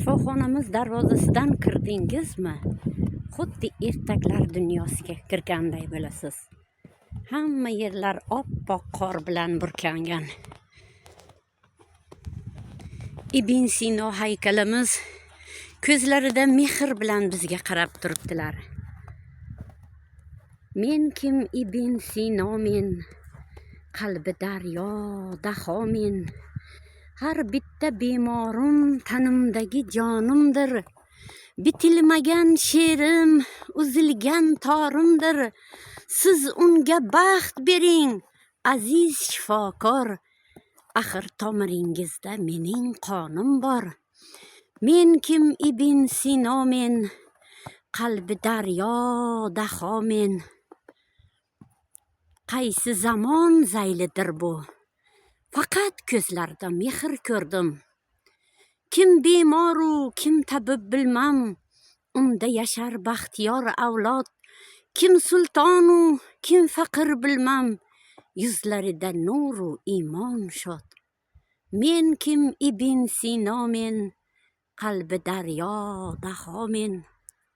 Shifoxonamiz darvozasidan kirdingizmi? Xuddi ertaklar dunyosiga kirganday bo'lasiz. Hamma yerlar oppoq qor bilan burkangan. Ibn Sino haykalimiz ko'zlarida mehr bilan bizga qarab turibdilar. Men kim Ibn Sino men, qalbi daryo daho men. Har bitta bemorim tanimdagi jonimdir. Bitilmagan she'rim, uzilgan torimdir. Siz unga baxt bering, aziz shifokor. Axir tomiringizda mening qonim bor. Men kim Ibn Sino men, qalbi daryo daho men. Qaysi zamon zaylidir bu? Faqat ko'zlarida mehr ko'rdim. Kim bemoru, kim tabib bilmam, unda yashar baxtiyor avlod. Kim sultonu, kim faqir bilmam, yuzlarida nuru iymon shod. Men kim Ibn Sino men, qalbi daryo daho men.